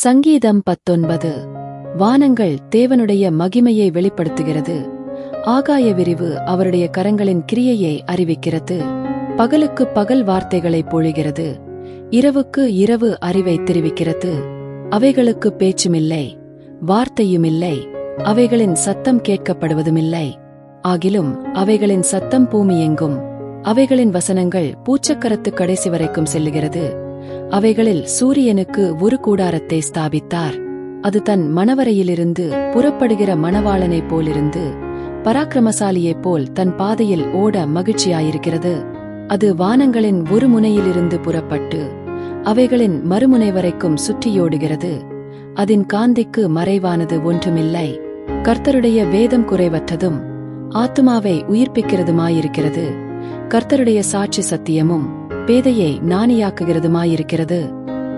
சங்கீதம் 19. வானங்கள் தேவனுடைய மகிமையை வெளிப்படுத்துகிறது. ஆகாய விரிவு அவருடைய கரங்களின் கிரியையை அறிவிக்கிறது. பகலுக்கு பகல் வார்த்தைகளை பொழிகிறது. இரவுக்கு இரவு அறிவை தெரிவிக்கிறது. அவைகளுக்கு பேச்சுமில்லை, வார்த்தையுமில்லை, அவைகளின் சத்தம் கேட்கப்படுவதுமில்லை. ஆகிலும் அவைகளின் சத்தம் பூமி எங்கும், அவைகளின் வசனங்கள் பூச்சக்கரத்து கடைசி வரைக்கும் செல்லுகிறது. அவைகளில் சூரியனுக்கு ஒரு கூடாரத்தை ஸ்தாபித்தார். அது தன் மணவரையிலிருந்து புறப்படுகிற மணவாளனைப் போலிருந்து பராக்கிரமசாலியைப் போல் தன் பாதையில் ஓட மகிழ்ச்சியாயிருக்கிறது. அது வானங்களின் ஒரு முனையிலிருந்து புறப்பட்டு அவைகளின் மறுமுனை வரைக்கும் சுற்றியோடுகிறது. அதன் காந்திக்கு மறைவானது ஒன்றுமில்லை. கர்த்தருடைய வேதம் குறைவற்றதும் ஆத்துமாவை உயிர்ப்பிக்கிறதுமாயிருக்கிறது. கர்த்தருடைய சாட்சி சத்தியமும் பேதையை ஞானியாக்குகிறதுமாயிருக்கிறது.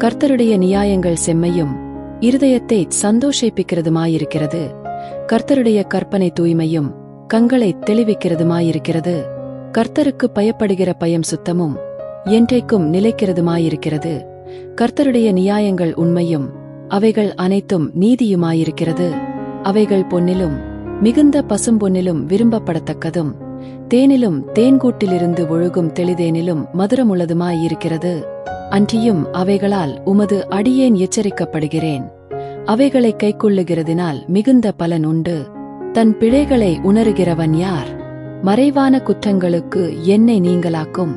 கர்த்தருடைய நியாயங்கள் செம்மையும் இருதயத்தை சந்தோஷிப்பிக்கிறதுமாயிருக்கிறது. கர்த்தருடைய கற்பனை தூய்மையும் கண்களை தெளிவிக்கிறதுமாயிருக்கிறது. கர்த்தருக்கு பயப்படுகிற பயம் சுத்தமும் என்றைக்கும் நிலைக்கிறதுமாயிருக்கிறது. கர்த்தருடைய நியாயங்கள் உண்மையும் அவைகள் அனைத்தும் நீதியுமாயிருக்கிறது. அவைகள் பொன்னிலும் மிகுந்த பசும்பொன்னிலும் விரும்பப்படத்தக்கதும் தேனிலும் தேன்கூட்டிலிருந்து ஒழுகும் தெளிதேனிலும் மதுரமுள்ளதுமாயிருக்கிறது. அன்றியும் அவைகளால் உமது அடியேன் எச்சரிக்கப்படுகிறேன். அவைகளை கைக்கொள்ளுகிறதினால் மிகுந்த பலன் உண்டு. தன் பிழைகளை உணருகிறவன் யார்? மறைவான குற்றங்களுக்கு என்னை நீங்களாக்கும்.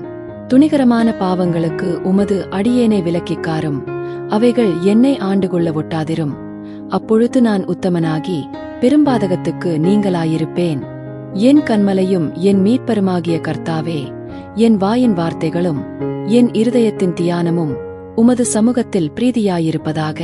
துணிகரமான பாவங்களுக்கு உமது அடியேனை விலக்கிக்காரும். அவைகள் என்னை ஆண்டுகொள்ள ஒட்டாதிரும். அப்பொழுது நான் உத்தமனாகி பெரும்பாதகத்துக்கு நீங்களாயிருப்பேன். என் கன்மலையும் என் மீட்பருமாகிய கர்த்தாவே, என் வாயின் வார்த்தைகளும் என் இருதயத்தின் தியானமும் உமது சமூகத்தில் பிரீதியாயிருப்பதாக.